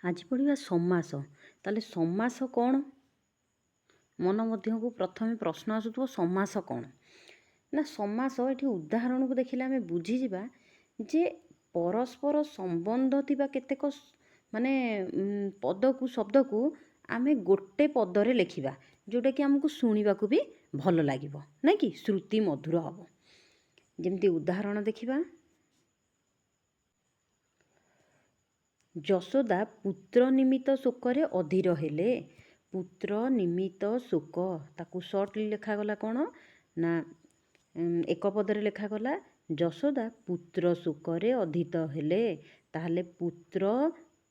आज पढ़िबा समास। ताले समास कौन? मन मध्यकु प्रथमे प्रश्न आसुथबो समास कौन ना समास एठी उदाहरण को देखिले आमे बुझीजिबा जे परस्पर संबंध थिबा केतेक माने पद को शब्द को आमे गोटे पदरे लेखिबा जोटा कि हमको शुणिबाकू भी भल लागिबो ना कि श्रुति मधुर हबो। जेमती उदाहरण देखिबा यशोदा पुत्र निमित्त शोकरे अधीर हेले। पुत्र निमित्त शोक ताकू सर्ट लेखागला कौन ना एक पदरे लेखागला यशोदा पुत्र शोकरे अधीत हेले। ताहले पुत्र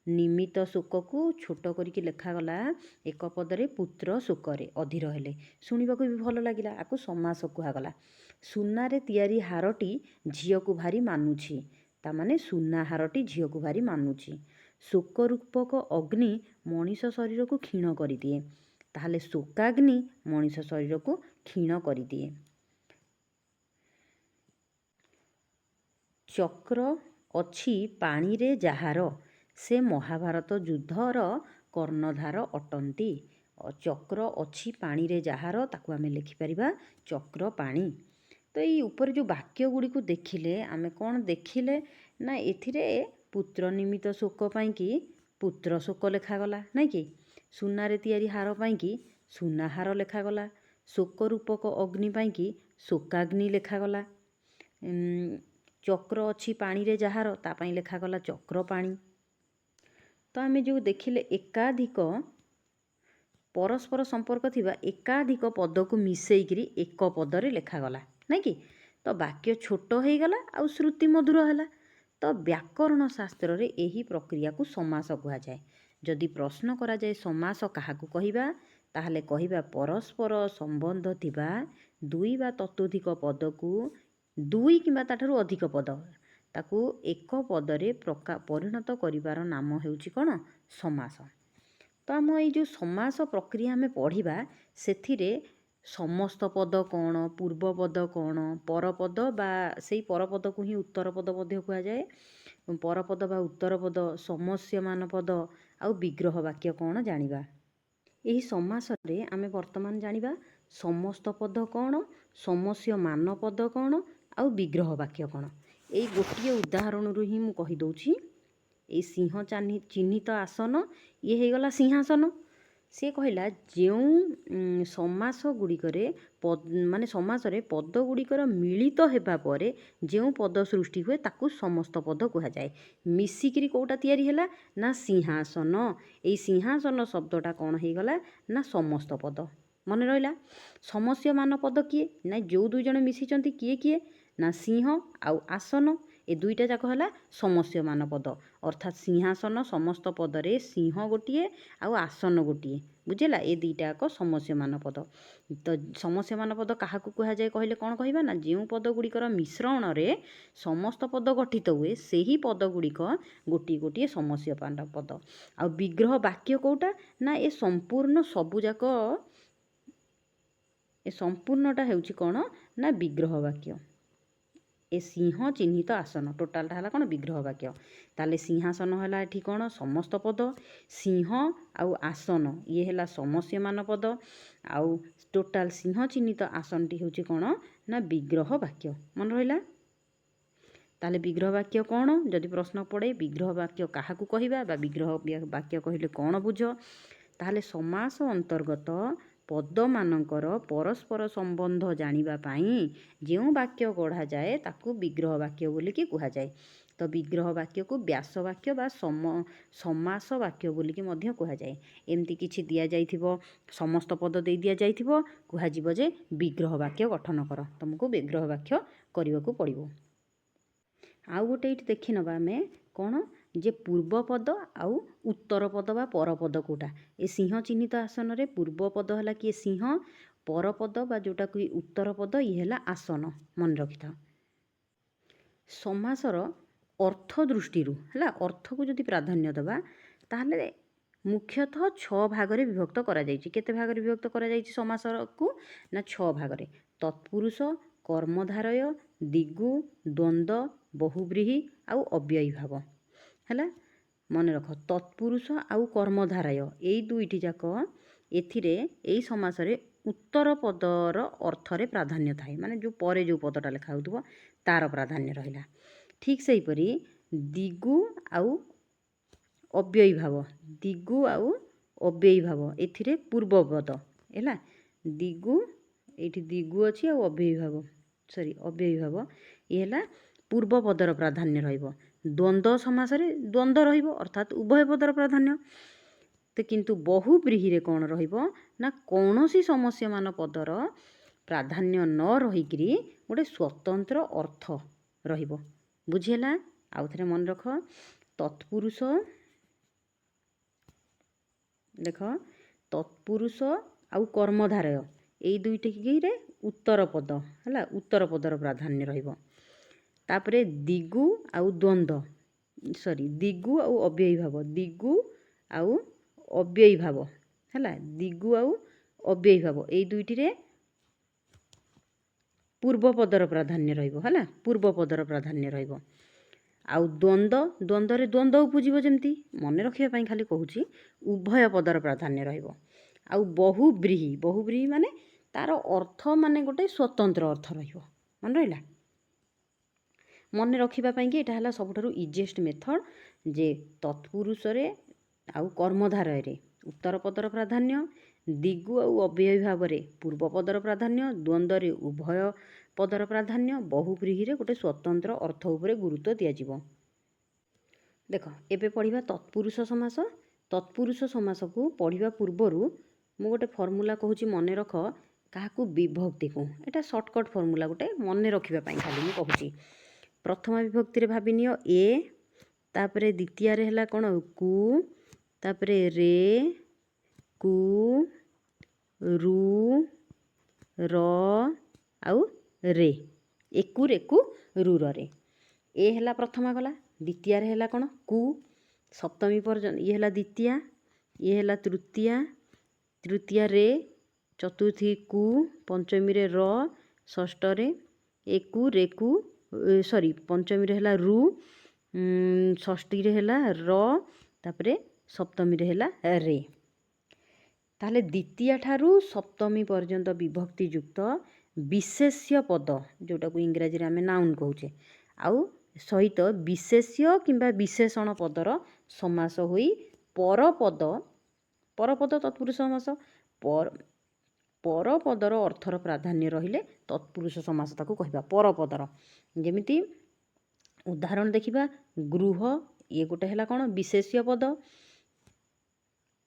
निमित्त शोक को छोट करके लेखागला एक पदरे पुत्र शोकरे अधीर हेले। शुणिबाकू भी भल लागिला। आकू समास कुहागला। सुनारे तियारी हारटी झियो को भारी मानुछि। तामाने सुना हारटी झियो को भारी मानुछि। शोक रूपक अग्नि मनीष शरीर को क्षीण कर दिए। ताहले शोकाग्नि मनीष शरीर को क्षीण कर दिए। चक्र अच्छी पानी रे जहार से महाभारत युद्धर कर्णधार अटंती। चक्र अच्छी पानी रे जहार ताकू आमे लिखिपर चक्र पानी। तो ये ऊपर जो वाक्य गुड़ी को देखिले आमे कौन देखिले ना एथिरे पुत्र निमित्त शोक पाई कि पुत्र शोक लेखागला ना कि सुनारे तियारी हार पाई कि सुना हार लेखागला। शोक रूपक अग्नि पाई कि शोकाग्नि लेखागला। चक्र अच्छी पानी रे जहार तापाई लेखागला चक्र पानी। तो आमे जो देखिले एकाधिक परस्पर संपर्क थिबा एकाधिक पद को मिसेइकरी एक पदरे लेखागला ना कि तो वाक्य छोट हो गला आ श्रुति मधुर हैला। तो व्याकरण शास्त्र रे एही प्रक्रिया को समास कहा जाए। जदि प्रश्न करा जाए समास काहाकू कहिबा ताहले कहिबा परस्पर संबंध थिबा दुई बा ततोधिक पद को दुई किंबा ताठारु अधिक पद ताकू एक पदरे परिणत करिवार नाम हेउची कोन समास। तो आम ये जो समास प्रक्रिया आम पढ़ा से समस्त पद कौन पूर्व पद कौन परपद बा से परपद को ही उत्तर पद कह जाए। परपद बा उत्तर पद समस्यमान पद आउ विग्रह वाक्य कौन जानिबा। यही समास रे आमे वर्तमान जानिबा समस्त पद कौन समस्यमान पद कौन आउ विग्रह वाक्य कौन। यही गोटे उदाहरण रु ही मु कहि दउछि। ये सिंह चिन्हित आसन ये हो गला सिंहासन। सी कहला जो समास गुड़िकरे माने समास रे पद गुड़िकर मिलित हेबा परे जो पद सृष्टि हुए ताकू समस्त पद कहा जाए। मिसिकिरी कोटा तैयारी हैला ना सिंहासन। यही सिंहासन शब्दटा कौन हो गला ना समस्त पद। मन रहिला समस्यमान पद किए ना जो दुई जण मिसिचंती किए किए ना सिंह आउ आसन ए दुईटा जाक है समस्यमान पद। अर्थात सिंहासन समस्त पदरे सिंह गोटे आउ आसन गोटे बुझेगा। ए दुईटा जाक समस्यमान पद। तो समस्यमान पद क्या कह जाए कहले कौन कहबा ना जो पद गुड़िकर मिश्रण रे समस्त पद गठित हुए से ही पद गुड़िक गोटे गोटे समस्यमान पद। आ विग्रह वाक्य कोटा ना ए संपूर्ण सबुजाक ए संपूर्णटा हेउची कौन ना विग्रह वाक्य। ए सिंह चिन्हित आसन टोटालटा है कौन विग्रह वाक्य। ताले सिंहासन है ये कौन समस्त पद सिंह आउ आसन ये है समस्यमान पद आउ टोटाल सिंह चिन्हित आसन टी हूँ कौन ना विग्रह वाक्य। मन रहा। ताले विग्रह वाक्य कौन जदि प्रश्न पड़े विग्रह वाक्य क्या कहवा विग्रह वाक्य कहले कौन बुझ। ताहले समास अंतर्गत पद मानकर परस्पर संबंध जानिबा पाई जो वाक्य गढ़ा जाए ताकू विग्रह वाक्य बोलिकी कहा जाए। तो विग्रह वाक्य को व्यास वाक्य बा समास वाक्य बोलिकी मध्य कहा जाए। एमती किछि दिया जाइथिबो समस्त पद दे दिया जाइथिबो कहा जिवो जे विग्रह वाक्य गठन कर तुमको विग्रह वाक्य करबाकू पड़िबो। आउ गोटे ये देखि नबा आमे कौन जे पूर्व पद आउ उत्तर पद बा परपद कोटा। ए सिंह चिन्हित आसन रे पूर्व पद है किए सिंह परपद बा जोटा कि उत्तर पद ये है आसन। मन रखि था। समासर अर्थ दृष्टि है अर्थ को जदि प्राधान्य दबा ताहले मुख्यतः 6 भागरे विभक्त करा जायछि। केते भागरे विभक्त करा जायछि समासर को ना 6 भागरे तत्पुरुष कर्मधारय दिगु द्वंद्व बहुव्रीहि आउ अव्ययी भाव है। ମନେ ରଖ ତତ୍ପୁରୁଷ ଆଉ କର୍ମଧାରୟ ଏଇ ଦୁଇଟି ଯାକ ଏଥିରେ ଏଇ ସମାସରେ ଉତ୍ତର ପଦର ଅର୍ଥରେ ପ୍ରାଧାନ୍ୟ ଥାଏ, ମାନେ ଯେଉଁ ପରେ ଯେଉଁ ପଦଟା ଲେଖା ହେଉଥିବ ତାର ପ୍ରାଧାନ୍ୟ ରହିଲା। ଠିକ୍ ସେହିପରି ଦିଗୁ ଆଉ ଅବ୍ୟୟୀଭାବ, ଦିଗୁ ଆଉ ଅବ୍ୟୟୀଭାବ ଏଥିରେ ପୂର୍ବପଦ ହେଲା। ଦିଗୁ ଏଇଠି ଦିଗୁ ଅଛି ଆଉ ଅବ୍ୟୟୀଭାବ ଇଏ ହେଲା ପୂର୍ବ ପଦର ପ୍ରାଧାନ୍ୟ ରହିବ। ଦ୍ୱନ୍ଦ୍ୱ ସମାସରେ ଦ୍ୱନ୍ଦ୍ୱ ରହିବ ଅର୍ଥାତ୍ ଉଭୟ ପଦର ପ୍ରାଧାନ୍ୟ। ତ କିନ୍ତୁ ବହୁବ୍ରୀହିରେ କ'ଣ ରହିବ ନା କୌଣସି ସମସ୍ୟମାନ ପଦର ପ୍ରାଧାନ୍ୟ ନ ରହିକିରି ଗୋଟେ ସ୍ୱତନ୍ତ୍ର ଅର୍ଥ ରହିବ। ବୁଝିହେଲା? ଆଉ ଥରେ ମନେ ରଖ ତତ୍ପୁରୁଷ, ଦେଖ ତତ୍ପୁରୁଷ ଆଉ କର୍ମଧାରୟ ଏଇ ଦୁଇଟିରେ ଉତ୍ତର ପଦ ହେଲା, ଉତ୍ତର ପଦର ପ୍ରାଧାନ୍ୟ ରହିବ। ତାପରେ ଦିଗୁ ଆଉ ଦିଗୁ ଆଉ ଅବ୍ୟୟୀଭାବ, ଦିଗୁ ଆଉ ଅବ୍ୟୟୀଭାବ ହେଲା, ଦିଗୁ ଆଉ ଅବ୍ୟୟୀଭାବ ଏଇ ଦୁଇଟିରେ ପୂର୍ବ ପଦର ପ୍ରାଧାନ୍ୟ ରହିବ ହେଲା, ପୂର୍ବ ପଦର ପ୍ରାଧାନ୍ୟ ରହିବ। ଆଉ ଦ୍ୱନ୍ଦ୍ୱରେ ଦ୍ୱନ୍ଦ୍ୱ ଉପୁଜିବ, ଯେମିତି ମନେ ରଖିବା ପାଇଁ ଖାଲି କହୁଛି, ଉଭୟ ପଦର ପ୍ରାଧାନ୍ୟ ରହିବ। ଆଉ ବହୁବ୍ରୀହି ମାନେ ତାର ଅର୍ଥ ମାନେ ଗୋଟେ ସ୍ୱତନ୍ତ୍ର ଅର୍ଥ ରହିବ। ମନେ ରହିଲା? ମନେ ରଖିବା ପାଇଁକି ଏଇଟା ହେଲା ସବୁଠାରୁ ଇଜିଏଷ୍ଟ ମେଥଡ଼ ଯେ ତତ୍ପୁରୁଷରେ ଆଉ କର୍ମଧାରୟରେ ଉତ୍ତର ପଦର ପ୍ରାଧାନ୍ୟ, ଦିଗୁ ଆଉ ଅବ୍ୟୟୀଭାବରେ ପୂର୍ବ ପଦର ପ୍ରାଧାନ୍ୟ, ଦ୍ୱନ୍ଦ୍ୱରେ ଉଭୟ ପଦର ପ୍ରାଧାନ୍ୟ, ବହୁବ୍ରୀହିରେ ଗୋଟେ ସ୍ୱତନ୍ତ୍ର ଅର୍ଥ ଉପରେ ଗୁରୁତ୍ୱ ଦିଆଯିବ। ଦେଖ ଏବେ ପଢ଼ିବା ତତ୍ପୁରୁଷ ସମାସ। ତତ୍ପୁରୁଷ ସମାସକୁ ପଢ଼ିବା ପୂର୍ବରୁ ମୁଁ ଗୋଟେ ଫର୍ମୁଲା କହୁଛି, ମନେ ରଖ କାହାକୁ ବିଭକ୍ତିକୁ। ଏଇଟା ସର୍ଟକଟ୍ ଫର୍ମୁଲା ଗୋଟେ, ମନେ ରଖିବା ପାଇଁ ଖାଲି ମୁଁ କହୁଛି। ପ୍ରଥମା ବିଭକ୍ତିରେ ଭାବି ନିଅ ଏ, ତାପରେ ଦ୍ୱିତୀୟରେ ହେଲା କ'ଣ କୁ, ତାପରେ ରେ, କୁ, ରୁ, ର ଆଉ ରେ, ଏକୁ ରେକୁ ରୁରରେ। ଏ ହେଲା ପ୍ରଥମା ଗଲା, ଦ୍ୱିତୀୟରେ ହେଲା କ'ଣ କୁ, ସପ୍ତମୀ ପର୍ଯ୍ୟନ୍ତ ଇଏ ହେଲା ଦ୍ୱିତୀୟା, ଇଏ ହେଲା ତୃତୀୟା, ତୃତୀୟା ରେ, ଚତୁର୍ଥୀ କୁ, ପଞ୍ଚମୀରେ ର, ଷଷ୍ଠରେ ଏକୁ ରେକୁ ପଞ୍ଚମୀରେ ହେଲା ରୁ, ଷଷ୍ଠୀରେ ହେଲା ର, ତାପରେ ସପ୍ତମୀରେ ହେଲା ରେ। ତାହେଲେ ଦ୍ୱିତୀୟା ଠାରୁ ସପ୍ତମୀ ପର୍ଯ୍ୟନ୍ତ ବିଭକ୍ତି ଯୁକ୍ତ ବିଶେଷ୍ୟ ପଦ, ଯେଉଁଟାକୁ ଇଂରାଜୀରେ ଆମେ ନାଉନ୍ କହୁଛେ, ଆଉ ସହିତ ବିଶେଷ୍ୟ କିମ୍ବା ବିଶେଷଣ ପଦର ସମାସ ହୋଇ ପରପଦ ତତ୍ପୁରୁଷ ସମାସ, ପରପଦର ଅର୍ଥର ପ୍ରାଧାନ୍ୟ ରହିଲେ ତତ୍ପୁରୁଷ ସମାସ ତାକୁ କହିବା ପରପଦର। ଯେମିତି ଉଦାହରଣ ଦେଖିବା, ଗୃହ ଇଏ ଗୋଟେ ହେଲା କ'ଣ ବିଶେଷ୍ୟ ପଦ,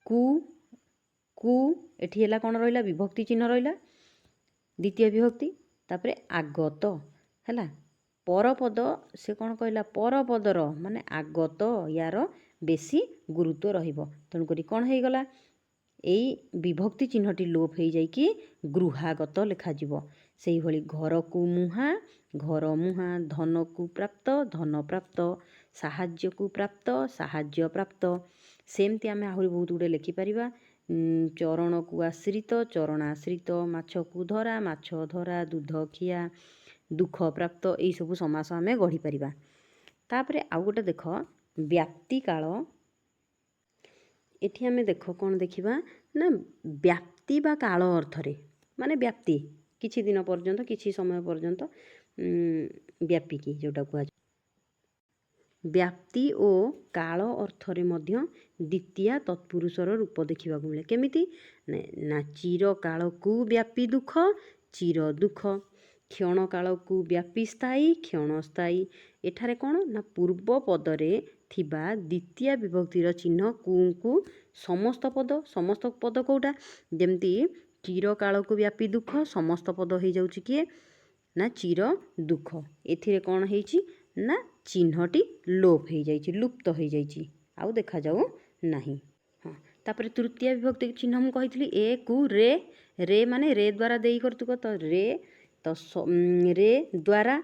କୁ ଏଠି ହେଲା କ'ଣ ରହିଲା ବିଭକ୍ତି ଚିହ୍ନ ରହିଲା, ଦ୍ୱିତୀୟ ବିଭକ୍ତି। ତାପରେ ଆଗତ ହେଲା ପରପଦ, ସେ କ'ଣ କହିଲା ପରପଦର ମାନେ ଆଗତ, ୟାର ବେଶୀ ଗୁରୁତ୍ୱ ରହିବ। ତେଣୁକରି କ'ଣ ହେଇଗଲା, ଏଇ ବିଭକ୍ତି ଚିହ୍ନଟି ଲୋପ ହେଇଯାଇକି ଗୃହାଗତ ଲେଖାଯିବ। ସେଇଭଳି ଘରକୁ ମୁହାଁ, ଘର ମୁହାଁ, ଧନକୁ ପ୍ରାପ୍ତ, ଧନ ପ୍ରାପ୍ତ, ସାହାଯ୍ୟକୁ ପ୍ରାପ୍ତ, ସାହାଯ୍ୟ ପ୍ରାପ୍ତ। ସେମିତି ଆମେ ଆହୁରି ବହୁତ ଗୁଡ଼ିଏ ଲେଖିପାରିବା। ଚରଣକୁ ଆଶ୍ରିତ, ଚରଣାଶ୍ରିତ, ମାଛକୁ ଧରା, ମାଛ ଧରା, ଦୁଧ ଖିଆ, ଦୁଃଖ ପ୍ରାପ୍ତ, ଏଇସବୁ ସମାସ ଆମେ ଗଢ଼ିପାରିବା। ତାପରେ ଆଉ ଗୋଟେ ଦେଖ ବ୍ୟାପ୍ତି କାଳ। ଏଠି ଆମେ ଦେଖ କ'ଣ ଦେଖିବା ନା ବ୍ୟାପ୍ତି ବା କାଳ ଅର୍ଥରେ, ମାନେ ବ୍ୟାପ୍ତି କିଛି ଦିନ ପର୍ଯ୍ୟନ୍ତ, କିଛି ସମୟ ପର୍ଯ୍ୟନ୍ତ ବ୍ୟାପିକି ଯେଉଁଟା କୁହାଯାଏ। ବ୍ୟାପ୍ତି ଓ କାଳ ଅର୍ଥରେ ମଧ୍ୟ ଦ୍ୱିତୀୟା ତତ୍ପୁରୁଷର ରୂପ ଦେଖିବାକୁ ମିଳେ। କେମିତି ନା ଚିର କାଳକୁ ବ୍ୟାପୀ ଦୁଃଖ, ଚିର ଦୁଃଖ, କ୍ଷଣ କାଳକୁ ବ୍ୟାପୀ ସ୍ଥାୟୀ, କ୍ଷଣସ୍ଥାୟୀ। ଏଠାରେ କ'ଣ ନା ପୂର୍ବ ପଦରେ ଥିବା ଦ୍ୱିତୀୟା ବିଭକ୍ତିର ଚିହ୍ନ କୁଙ୍କୁ ସମସ୍ତ ପଦ କେଉଁଟା, ଯେମିତି ଚିର କାଳକୁ ବ୍ୟାପୀ ଦୁଃଖ, ସମସ୍ତ ପଦ ହେଇଯାଉଛି କିଏ ନା ଚିର ଦୁଃଖ। ଏଥିରେ କ'ଣ ହେଇଛି ନା ଚିହ୍ନଟି ଲୋପ ହେଇଯାଇଛି, ଲୁପ୍ତ ହେଇଯାଇଛି, ଆଉ ଦେଖାଯାଉ ନାହିଁ। ହଁ, ତାପରେ ତୃତୀୟ ବିଭକ୍ତି ଚିହ୍ନ ମୁଁ କହିଥିଲି ଏ କୁ ରେ, ରେ ମାନେ ରେ ଦ୍ୱାରା ଦେଇ କରୁଥିବ, ତ ରେ ଦ୍ୱାରା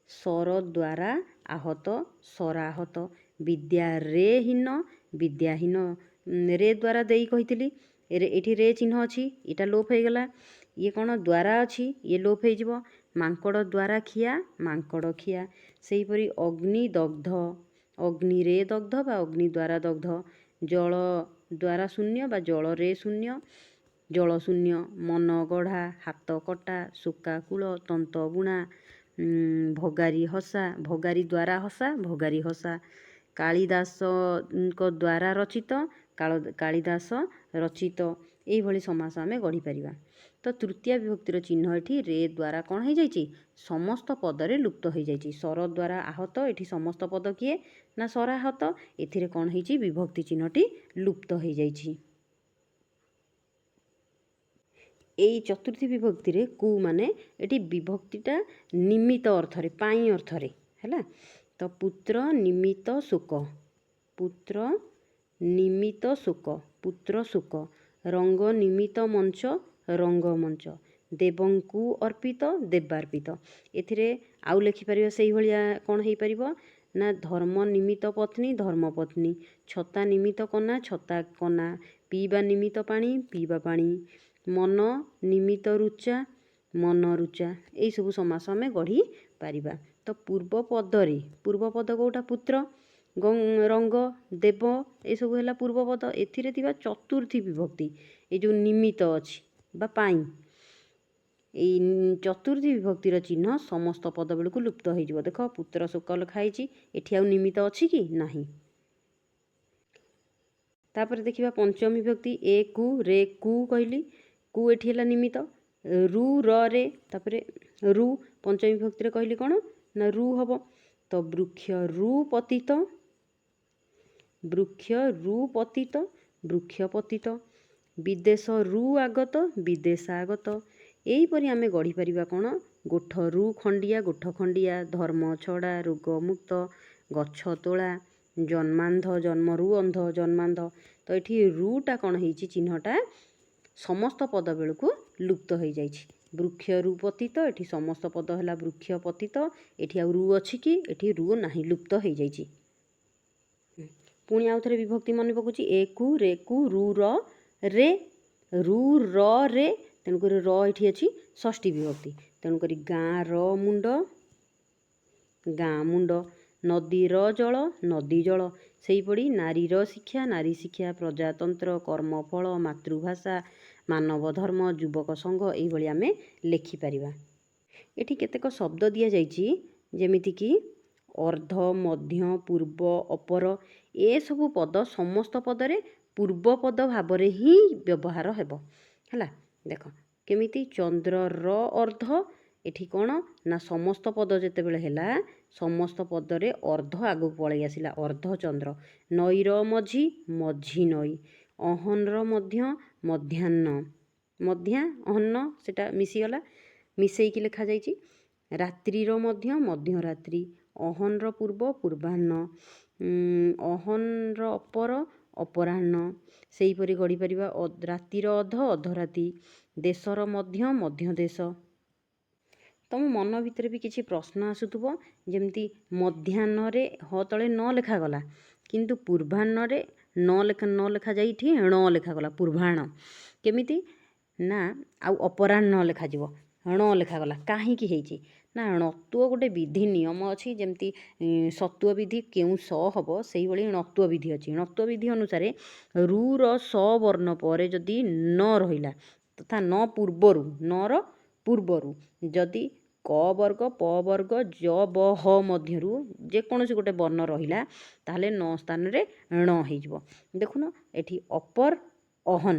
ସ୍ୱର ଦ୍ୱାରା ଆହତ, ସ୍ୱରାହତ। ବିଦ୍ୟା ରେ ହୀନ, ବିଦ୍ୟାହୀନ, ରେ ଦ୍ୱାରା ଦେଇ କହିଥିଲି, ଏଠି ରେ ଚିହ୍ନ ଅଛି, ଏଇଟା ଲୋପ ହେଇଗଲା। ଇଏ କ'ଣ ଦ୍ୱାରା ଅଛି, ଇଏ ଲୋପ ହେଇଯିବ। ମାଙ୍କଡ଼ ଦ୍ୱାରା ଖିଆ, ମାଙ୍କଡ଼ ଖିଆ। ସେହିପରି ଅଗ୍ନିଦଗ୍ଧ, ଅଗ୍ନିରେ ଦଗ୍ଧ ବା ଅଗ୍ନି ଦ୍ୱାରା ଦଗ୍ଧ। ଜଳ ଦ୍ୱାରା ଶୂନ୍ୟ ବା ଜଳରେ ଶୂନ୍ୟ, ଜଳ ଶୂନ୍ୟ। ମନ ଗଢ଼ା, ହାତ କଟା, ଶୁକା କୂଳ, ତନ୍ତ ବୁଣା, ଭଗାରୀ ହସା, ଭଗାରୀ ଦ୍ୱାରା ହସା, ଭଗାରୀ ହସା। କାଳିଦାସଙ୍କ ଦ୍ୱାରା ରଚିତ, କାଳିଦାସ ରଚିତ। ଏଇଭଳି ସମାସ ଆମେ ଗଢ଼ିପାରିବା। ତ ତୃତୀୟା ବିଭକ୍ତିର ଚିହ୍ନ ଏଠି ରେ ଦ୍ୱାରା କ'ଣ ହେଇଯାଇଛି? ସମସ୍ତ ପଦରେ ଲୁପ୍ତ ହେଇଯାଇଛି। ସ୍ୱର ଦ୍ୱାରା ଆହତ, ଏଠି ସମସ୍ତ ପଦ କିଏ? ନା ସ୍ୱରାହତ। ଏଥିରେ କ'ଣ ହେଇଛି? ବିଭକ୍ତି ଚିହ୍ନଟି ଲୁପ୍ତ ହେଇଯାଇଛି। ଏଇ ଚତୁର୍ଥୀ ବିଭକ୍ତିରେ କୁ ମାନେ ଏଠି ବିଭକ୍ତିଟା ନିମିତ୍ତ ଅର୍ଥରେ, ପାଇଁ ଅର୍ଥରେ ହେଲା। ତ ପୁତ୍ର ନିମିତ୍ତ ଶୋକ, ପୁତ୍ର ନିମିତ୍ତ ଶୋକ, ପୁତ୍ର ଶୋକ। ରଙ୍ଗ ନିମିତ୍ତ ମଞ୍ଚ, ରଙ୍ଗମଞ୍ଚ। ଦେବଙ୍କୁ ଅର୍ପିତ, ଦେବାର୍ପିତ। ଏଥିରେ ଆଉ ଲେଖିପାରିବା ସେଇଭଳିଆ କ'ଣ ହେଇପାରିବ? ନା ଧର୍ମ ନିମିତ୍ତ ପତ୍ନୀ, ଧର୍ମପତ୍ନୀ। ଛତା ନିମିତ୍ତ କନା, ଛତା କନା। ପିଇବା ନିମିତ୍ତ ପାଣି, ପିଇବା ପାଣି। ମନ ନିମିତ୍ତ ରୁଚା, ମନ ରୁଚା। ଏଇସବୁ ସମାସ ଆମେ ଗଢ଼ି ପାରିବା। ତ ପୂର୍ବ ପଦରେ, ପୂର୍ବ ପଦ କେଉଁଟା? ପୁତ୍ର, ରଙ୍ଗ, ଦେବ, ଏସବୁ ହେଲା ପୂର୍ବ ପଦ। ଏଥିରେ ଥିବା ଚତୁର୍ଥୀ ବିଭକ୍ତି, ଏ ଯେଉଁ ନିମିତ୍ତ ଅଛି ବା ପାଇଁ, ଏଇ ଚତୁର୍ଥୀ ବିଭକ୍ତିର ଚିହ୍ନ ସମସ୍ତ ପଦ ବେଳକୁ ଲୁପ୍ତ ହେଇଯିବ। ଦେଖ ପୁତ୍ର ଶୋକ ଲେଖା ହେଇଛି, ଏଠି ଆଉ ନିମିତ୍ତ ଅଛି କି? ନାହିଁ। ତାପରେ ଦେଖିବା ପଞ୍ଚମୀ ବିଭକ୍ତି ଏ କୁ ରେ କୁ କହିଲି, କୁ ଏଠି ହେଲା ନିମିତ୍ତ। ରୁ ର ରେ, ତାପରେ ରୁ ପଞ୍ଚମୀ ବିଭକ୍ତିରେ କହିଲି କ'ଣ? ନା ରୁ ହବ। ତ ବୃକ୍ଷ ରୁ ପତିତ, ବୃକ୍ଷ ରୁ ପତିତ, ବୃକ୍ଷ ପତିତ। ବିଦେଶ ରୁ ଆଗତ, ବିଦେଶାଗତ। ଏହିପରି ଆମେ ଗଢ଼ିପାରିବା କ'ଣ? ଗୋଠ ରୁ ଖଣ୍ଡିଆ, ଗୋଠ ଖଣ୍ଡିଆ। ଧର୍ମ ଛଡ଼ା, ରୋଗ ମୁକ୍ତ, ଗଛ ତୋଳା। ଜନ୍ମାନ୍ଧ, ଜନ୍ମରୁ ଅନ୍ଧ, ଜନ୍ମାନ୍ଧ। ତ ଏଠି ରୁଟା କ'ଣ ହେଇଛି? ଚିହ୍ନଟା ସମସ୍ତ ପଦ ବେଳକୁ ଲୁପ୍ତ ହେଇଯାଇଛି। ବୃକ୍ଷ ରୁ ପତିତ, ଏଠି ସମସ୍ତ ପଦ ହେଲା ବୃକ୍ଷ ପତିତ। ଏଠି ଆଉ ରୁ ଅଛି କି? ଏଠି ରୁ ନାହିଁ, ଲୁପ୍ତ ହେଇଯାଇଛି। ପୁଣି ଆଉ ଥରେ ବିଭକ୍ତି ମନେ ପକାଉଛି। ଏ କୁ ରେ କୁ ରୁ ର ରେ, ରୁ ର ରେ, ତେଣୁକରି ର ଏଠି ଅଛି ଷଷ୍ଠୀ ବିଭକ୍ତି। ତେଣୁକରି ଗାଁ ର ମୁଣ୍ଡ, ଗାଁ ମୁଣ୍ଡ। ନଦୀର ଜଳ, ନଦୀ ଜଳ। ସେହିପରି ନାରୀର ଶିକ୍ଷା, ନାରୀ ଶିକ୍ଷା। ପ୍ରଜାତନ୍ତ୍ର, କର୍ମଫଳ, ମାତୃଭାଷା, ମାନବ ଧର୍ମ, ଯୁବକ ସଂଘ। ଏଇଭଳି ଆମେ ଲେଖିପାରିବା। ଏଠି କେତେକ ଶବ୍ଦ ଦିଆଯାଇଛି, ଯେମିତିକି ଅର୍ଦ୍ଧ, ମଧ୍ୟ, ପୂର୍ବ, ଅପର। ଏସବୁ ପଦ ସମସ୍ତ ପଦରେ ପୂର୍ବ ପଦ ଭାବରେ ହିଁ ବ୍ୟବହାର ହେବ ହେଲା। ଦେଖ କେମିତି? ଚନ୍ଦ୍ରର ଅର୍ଦ୍ଧ, ଏଠି କ'ଣ? ନା ସମସ୍ତ ପଦ ଯେତେବେଳେ ହେଲା, ସମସ୍ତ ପଦରେ ଅର୍ଦ୍ଧ ଆଗକୁ ପଳେଇ ଆସିଲା, ଅର୍ଦ୍ଧଚନ୍ଦ୍ର। ନଈର ମଝି, ମଝି ନଈ। ଅହନର ମଧ୍ୟ, ମଧ୍ୟାହ୍ନ, ମଧ୍ୟାହ୍ନ ସେଟା ମିଶିଗଲା, ମିଶେଇକି ଲେଖାଯାଇଛି। ରାତ୍ରିର ମଧ୍ୟ, ମଧ୍ୟରାତ୍ରି। ଅହନର ପୂର୍ବ, ପୂର୍ବାହ୍ନ। ଅହନର ଅପର, ଅପରାହ୍ନ। ସେହିପରି ଗଢ଼ିପାରିବା ରାତିର ଅଧ, ଅଧରାତି। ଦେଶର ମଧ୍ୟ, ମଧ୍ୟଦେଶ। ତମ ମନ ଭିତରେ ବି କିଛି ପ୍ରଶ୍ନ ଆସୁଥିବ, ଯେମିତି ମଧ୍ୟାହ୍ନରେ ହ ତଳେ ନ ଲେଖାଗଲା, କିନ୍ତୁ ପୂର୍ବାହ୍ନରେ ନ ଲେଖାଯାଇ ଏଠି ଣ ଲେଖାଗଲା, ପୂର୍ବାହ୍ନ। କେମିତି? ନା ଆଉ ଅପରାହ୍ନ ଲେଖାଯିବ, ଣ ଲେଖାଗଲା। କାହିଁକି ହେଇଛି? ନା ଣତ୍ୱ ଗୋଟେ ବିଧି ନିୟମ ଅଛି, ଯେମିତି ସତ୍ୱ ବିଧି କେଉଁ ସ ହେବ, ସେଇଭଳି ଣତ୍ୱ ବିଧି ଅଛି। ଣତ୍ୱ ବିଧି ଅନୁସାରେ ରୁର ସ ବର୍ଣ୍ଣ ପରେ ଯଦି ନ ରହିଲା, ତଥା ନ ପୂର୍ବରୁ, ନର ପୂର୍ବରୁ ଯଦି କ ବର୍ଗ, ପ ବର୍ଗ, ଜ ବ ହ ମଧ୍ୟରୁ ଯେକୌଣସି ଗୋଟେ ବର୍ଣ୍ଣ ରହିଲା, ତାହେଲେ ନ ସ୍ଥାନରେ ଣ ହେଇଯିବ। ଦେଖୁନ ଏଠି ଅପର ଅହନ,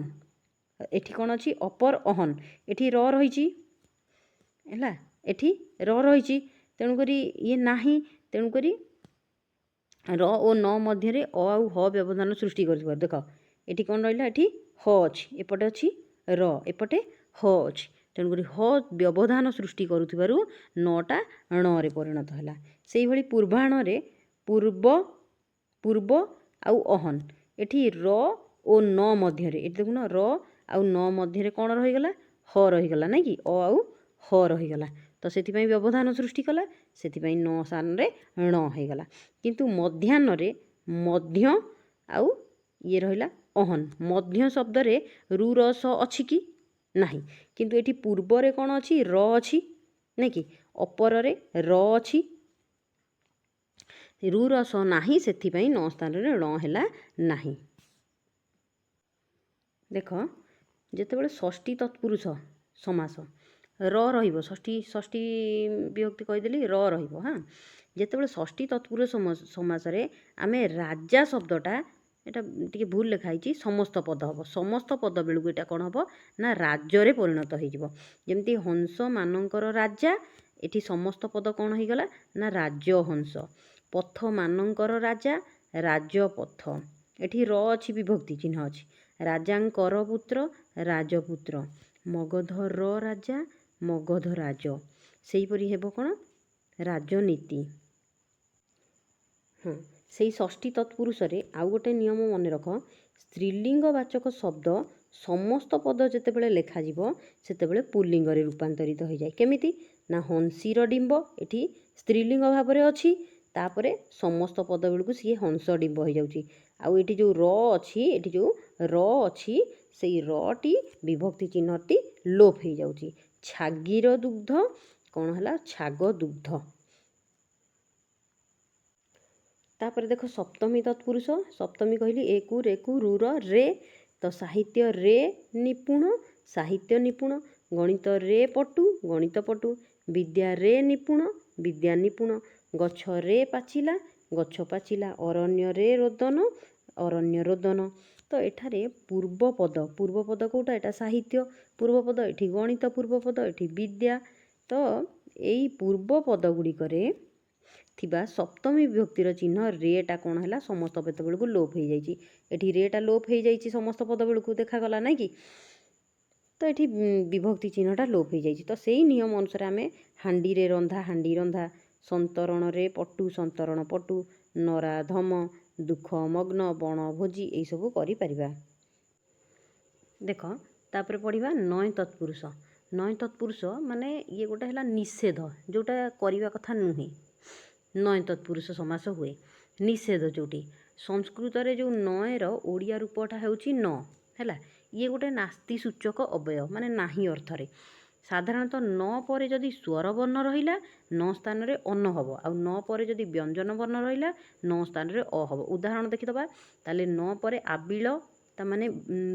ଏଠି କ'ଣ ଅଛି? ଅପର ଅହନ। ଏଠି ର ରହିଛି ହେଲା, ଏଠି ର ରହିଛି, ତେଣୁକରି ଇଏ ନାହିଁ। ତେଣୁକରି ର ଓ ନ ମଧ୍ୟରେ ଅ ଆଉ ହ ବ୍ୟବଧାନ ସୃଷ୍ଟି କରିଥିବ। ଦେଖ ଏଠି କ'ଣ ରହିଲା? ଏଠି ହ ଅଛି, ଏପଟେ ଅଛି ର, ଏପଟେ ହ ଅଛି। ତେଣୁକରି ହ ବ୍ୟବଧାନ ସୃଷ୍ଟି କରୁଥିବାରୁ ନଟା ଣରେ ପରିଣତ ହେଲା। ସେଇଭଳି ପୂର୍ବାହ୍ନରେ ପୂର୍ବ, ପୂର୍ବ ଆଉ ଅହନ। ଏଠି ର ଓ ନ ମଧ୍ୟରେ, ଏଠି ଦେଖୁନ ର ଆଉ ନ ମଧ୍ୟରେ କ'ଣ ରହିଗଲା? ହ ରହିଗଲା, ନାଇଁ କି? ଅ ଆଉ ହ ରହିଗଲା। ତ ସେଥିପାଇଁ ବ୍ୟବଧାନ ସୃଷ୍ଟି କଲା, ସେଥିପାଇଁ ନ ସ୍ଥାନରେ ଣ ହେଇଗଲା। କିନ୍ତୁ ମଧ୍ୟାହ୍ନରେ ମଧ୍ୟ ଆଉ ଇଏ ରହିଲା ଅହନ। ମଧ୍ୟ ଶବ୍ଦରେ ରୁ ର ସ ଅଛି କି? ନାହିଁ। କିନ୍ତୁ ଏଠି ପୂର୍ବରେ କ'ଣ ଅଛି? ର ଅଛି, ନାଇଁ କି ଅପରରେ ର ଅଛି, ରୁର ସ ନାହିଁ, ସେଥିପାଇଁ ନ ସ୍ଥାନରେ ଣ ହେଲା ନାହିଁ। ଦେଖ ଯେତେବେଳେ ଷଷ୍ଠୀ ତତ୍ପୁରୁଷ ସମାସ ର ରହିବ, ଷଷ୍ଠୀ ବିଭକ୍ତି କହିଦେଲି ର ରହିବ। ହଁ, ଯେତେବେଳେ ଷଷ୍ଠୀ ତତ୍ପୁରୁଷ ସମାସରେ ଆମେ ରାଜା ଶବ୍ଦଟା, ଏଇଟା ଟିକେ ଭୁଲ ଲେଖା ହେଇଛି, ସମସ୍ତ ପଦ ହେବ। ସମସ୍ତ ପଦ ବେଳକୁ ଏଇଟା କ'ଣ ହେବ ନା ରାଜ୍ୟରେ ପରିଣତ ହେଇଯିବ। ଯେମିତି ହଂସମାନଙ୍କର ରାଜା, ଏଠି ସମସ୍ତ ପଦ କ'ଣ ହେଇଗଲା ନା ରାଜହଂସ। ପଥମାନଙ୍କର ରାଜା, ରାଜପଥ। ଏଠି ର ଅଛି, ବିଭକ୍ତି ଚିହ୍ନ ଅଛି। ରାଜାଙ୍କର ପୁତ୍ର, ରାଜପୁତ୍ର। ମଗଧର ରାଜା, ମଗଧ ରାଜ। ସେହିପରି ହେବ କ'ଣ ରାଜନୀତି। ହଁ, ସେଇ ଷଷ୍ଠୀ ତତ୍ପୁରୁଷରେ ଆଉ ଗୋଟେ ନିୟମ ମନେ ରଖ, ସ୍ତ୍ରୀଲିଙ୍ଗବାଚକ ଶବ୍ଦ ସମସ୍ତ ପଦ ଯେତେବେଳେ ଲେଖାଯିବ ସେତେବେଳେ ପୁଲ୍ଲିଙ୍ଗରେ ରୂପାନ୍ତରିତ ହୋଇଯାଏ। କେମିତି ନା ହଂସୀର ଡିମ୍ବ ଏଠି ସ୍ତ୍ରୀଲିଙ୍ଗ ଭାବରେ ଅଛି, ତାପରେ ସମସ୍ତ ପଦ ବେଳକୁ ସିଏ ହଂସ ଡିମ୍ବ ହେଇଯାଉଛି। ଆଉ ଏଠି ଯେଉଁ ର ଅଛି, ଏଠି ଯେଉଁ ର ଅଛି ସେଇ ରଟି ବିଭକ୍ତି ଚିହ୍ନଟି ଲୋପ ହେଇଯାଉଛି। ଛାଗିର ଦୁଗ୍ଧ କ'ଣ ହେଲା ଛାଗ ଦୁଗ୍ଧ। ତାପରେ ଦେଖ ସପ୍ତମୀ ତତ୍ପୁରୁଷ, ସପ୍ତମୀ କହିଲି ଏକୁ ରେକୁ ରୁର ରେ, ତ ସାହିତ୍ୟ ରେ ନିପୁଣ, ସାହିତ୍ୟ ନିପୁଣ। ଗଣିତ ରେ ପଟୁ, ଗଣିତ ପଟୁ। ବିଦ୍ୟା ରେ ନିପୁଣ, ବିଦ୍ୟା ନିପୁଣ। ଗଛ ରେ ପାଚିଲା, ଗଛ ପାଚିଲା। ଅରଣ୍ୟରେ ରୋଦନ, ଅରଣ୍ୟ ରୋଦନ। ତ ଏଠାରେ ପୂର୍ବପଦ, ପୂର୍ବପଦ କେଉଁଟା, ଏଇଟା ସାହିତ୍ୟ ପୂର୍ବପଦ, ଏଠି ଗଣିତ ପୂର୍ବପଦ, ଏଠି ବିଦ୍ୟା। ତ ଏଇ ପୂର୍ବପଦ ଗୁଡ଼ିକରେ ଥିବା ସପ୍ତମୀ ବିଭକ୍ତିର ଚିହ୍ନ ରେଟା କ'ଣ ହେଲା ସମସ୍ତ ପଦ ବେଳକୁ ଲୋପ ହେଇଯାଇଛି। ଏଠି ରେଟା ଲୋପ ହେଇଯାଇଛି ସମସ୍ତ ପଦ ବେଳକୁ, ଦେଖାଗଲା ନାଇଁ କି। ତ ଏଠି ବିଭକ୍ତି ଚିହ୍ନଟା ଲୋପ ହେଇଯାଇଛି। ତ ସେଇ ନିୟମ ଅନୁସାରେ ଆମେ ହାଣ୍ଡିରେ ରନ୍ଧା, ହାଣ୍ଡି ରନ୍ଧା। ସନ୍ତରଣରେ ପଟୁ, ସନ୍ତରଣ ପଟୁ। ନରାଧମ, ଦୁଃଖ ମଗ୍ନ, ବଣ ଭୋଜି, ଏଇସବୁ କରିପାରିବା। ଦେଖ ତାପରେ ପଢ଼ିବା ନୟ ତତ୍ପୁରୁଷ। ନୟ ତତ୍ପୁରୁଷ ମାନେ ଇଏ ଗୋଟେ ହେଲା ନିଷେଧ, ଯେଉଁଟା କରିବା କଥା ନୁହେଁ। ନୟ ତତ୍ପୁରୁଷ ସମାସ ହୁଏ, ନିଷେଧ ଯେଉଁଠି। ସଂସ୍କୃତରେ ଯେଉଁ ନୟର ଓଡ଼ିଆ ରୂପଟା ହେଉଛି ନ ହେଲା, ଇଏ ଗୋଟେ ନାସ୍ତି ସୂଚକ ଅବୟ, ମାନେ ନାହିଁ ଅର୍ଥରେ। ସାଧାରଣତଃ ନ ପରେ ଯଦି ସ୍ୱରବର୍ଣ୍ଣ ରହିଲା ନ ସ୍ଥାନରେ ଅନ ହେବ, ଆଉ ନ ପରେ ଯଦି ବ୍ୟଞ୍ଜନ ବର୍ଣ୍ଣ ରହିଲା ନ ସ୍ଥାନରେ ଅ ହେବ। ଉଦାହରଣ ଦେଖିଦେବା, ତାହେଲେ ନ ପରେ ଆବିଳ, ତା ମାନେ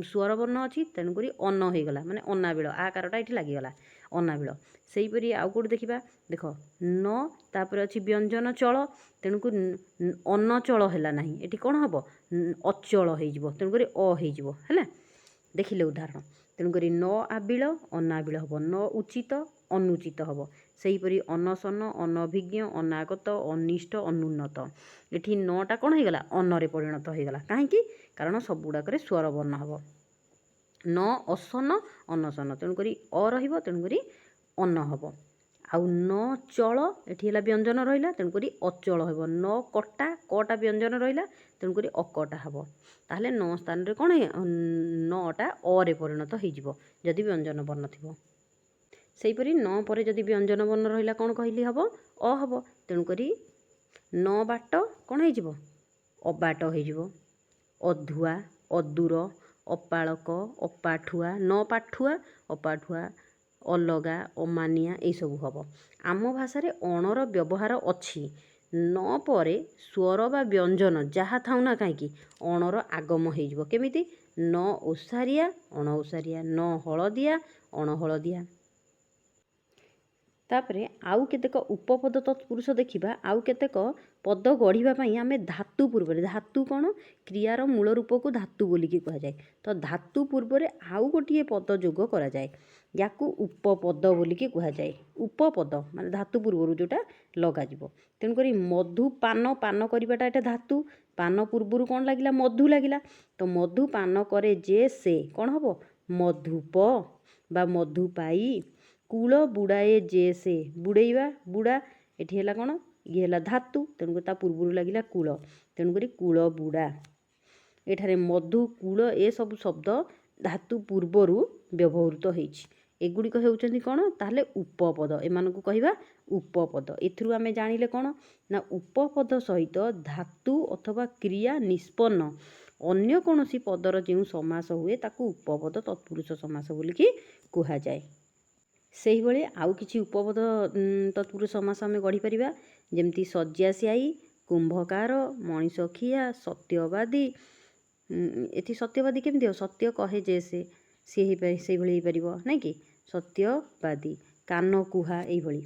ସ୍ୱରବର୍ଣ୍ଣ ଅଛି, ତେଣୁକରି ଅନ ହେଇଗଲା, ମାନେ ଅନାବିଳ, ଆ କାରଟା ଏଠି ଲାଗିଗଲା, ଅନାବିଳ। ସେହିପରି ଆଉ କେଉଁଠି ଦେଖିବା, ଦେଖ ନ ତାପରେ ଅଛି ବ୍ୟଞ୍ଜନ ଚଳ, ତେଣୁକୁ ଅନଚଳ ହେଲା ନାହିଁ, ଏଠି କ'ଣ ହେବ ଅଚଳ ହେଇଯିବ, ତେଣୁକରି ଅ ହେଇଯିବ ହେଲା। ଦେଖିଲେ ଉଦାହରଣ, ତେଣୁକରି ନ ଆବିଳ ଅନାବିଳ ହେବ, ନ ଉଚିତ ଅନୁଚିତ ହେବ। ସେହିପରି ଅନସନ, ଅନଭିଜ୍ଞ, ଅନାଗତ, ଅନିଷ୍ଟ, ଅନୁନ୍ନତ। ଏଠି ନଟା କ'ଣ ହେଇଗଲା ଅନରେ ପରିଣତ ହେଇଗଲା, କାହିଁକି, କାରଣ ସବୁଗୁଡ଼ାକରେ ସ୍ୱରବର୍ଣ୍ଣ ହେବ। ନ ଅସନ, ଅନସନ, ତେଣୁକରି ଅ ରହିବ, ତେଣୁକରି ଅନ ହେବ। ଆଉ ନ ଚଳ, ଏଠି ହେଲା ବ୍ୟଞ୍ଜନ ରହିଲା, ତେଣୁକରି ଅଚଳ ହେବ। ନ କଟା, କଟା ବ୍ୟଞ୍ଜନ ରହିଲା, ତେଣୁକରି ଅକଟା ହେବ। ତାହେଲେ ନ ସ୍ଥାନରେ କ'ଣ ନଟା ଅରେ ପରିଣତ ହେଇଯିବ ଯଦି ବ୍ୟଞ୍ଜନ ବର୍ଣ୍ଣ ଥିବ। ସେହିପରି ନ ପରେ ଯଦି ବ୍ୟଞ୍ଜନ ବର୍ଣ୍ଣ ରହିଲା କ'ଣ କହିଲି ହେବ ଅ ହେବ, ତେଣୁକରି ନ ବାଟ କ'ଣ ହେଇଯିବ ଅବାଟ ହେଇଯିବ। ଅଧୁଆ, ଅଦୂର, ଅପାଳକ, ଅପାଠୁଆ, ନ ପାଠୁଆ, ଅପାଠୁଆ, ଅଲଗା, ଅମାନିଆ, ଏଇସବୁ ହେବ। ଆମ ଭାଷାରେ ଅଣର ବ୍ୟବହାର ଅଛି। ନ ପରେ ସ୍ୱର ବା ବ୍ୟଞ୍ଜନ ଯାହା ଥାଉ ନା କାହିଁକି ଅଣର ଆଗମ ହେଇଯିବ। କେମିତି, ନ ଓସାରିଆ, ଅଣ ଓସାରିଆ। ନ ହଳଦିଆ, ଅଣ ହଳଦିଆ। ତାପରେ ଆଉ କେତେକ ଉପପଦ ତତ୍ପୁରୁଷ ଦେଖିବା। ଆଉ କେତେକ ପଦ ଗଢ଼ିବା ପାଇଁ ଆମେ ଧାତୁ ପୂର୍ବରେ, ଧାତୁ କ'ଣ କ୍ରିୟାର ମୂଳ ରୂପକୁ ଧାତୁ ବୋଲିକି କୁହାଯାଏ। ତ ଧାତୁ ପୂର୍ବରେ ଆଉ ଗୋଟିଏ ପଦ ଯୋଗ କରାଯାଏ, ୟାକୁ ଉପପଦ ବୋଲିକି କୁହାଯାଏ। ଉପପଦ ମାନେ ଧାତୁ ପୂର୍ବରୁ ଯେଉଁଟା ଲଗାଯିବ। ତେଣୁକରି ମଧୁ ପାନ, ପାନ କରିବାଟା ଏଇଟା ଧାତୁ, ପାନ ପୂର୍ବରୁ କ'ଣ ଲାଗିଲା ମଧୁ ଲାଗିଲା, ତ ମଧୁ ପାନ କରେ ଯେ ସେ କ'ଣ ହେବ ମଧୁପ ବା ମଧୁପାଇ। କୂଳ ବୁଡ଼ାଏ ଯେ ସେ, ବୁଡ଼େଇବା, ବୁଡ଼ା, ଏଠି ହେଲା କ'ଣ ଇଏ ହେଲା ଧାତୁ, ତେଣୁକରି ତା ପୂର୍ବରୁ ଲାଗିଲା କୂଳ, ତେଣୁକରି କୂଳ ବୁଡ଼ା। ଏଠାରେ ମଧୁ, କୂଳ ଏସବୁ ଶବ୍ଦ ଧାତୁ ପୂର୍ବରୁ ବ୍ୟବହୃତ ହେଇଛି। ଏଗୁଡ଼ିକ ହେଉଛନ୍ତି କ'ଣ ତାହେଲେ ଉପପଦ, ଏମାନଙ୍କୁ କହିବା ଉପପଦ। ଏଥିରୁ ଆମେ ଜାଣିଲେ କ'ଣ ନା ଉପପଦ ସହିତ ଧାତୁ ଅଥବା କ୍ରିୟା ନିଷ୍ପନ୍ନ ଅନ୍ୟ କୌଣସି ପଦର ଯେଉଁ ସମାସ ହୁଏ ତାକୁ ଉପପଦ ତତ୍ପୁରୁଷ ସମାସ ବୋଲିକି କୁହାଯାଏ। ସେହିଭଳି ଆଉ କିଛି ଉପପଦ ତତ୍ପୁରୁଷ ସମାସ ଆମେ ଗଢ଼ିପାରିବା, ଯେମିତି ଶଯ୍ୟାଶାୟୀ, କୁମ୍ଭକାର, ମଣିଷଖିଆ, ସତ୍ୟବାଦୀ। ଏଠି ସତ୍ୟବାଦୀ କେମିତି ହେବ? ସତ୍ୟ କହେ ଯେ ସିଏ ସେଇଭଳି ହେଇପାରିବ, ନାଇଁ କି? ସତ୍ୟବାଦୀ, କାନ କୁହା, ଏଇଭଳି।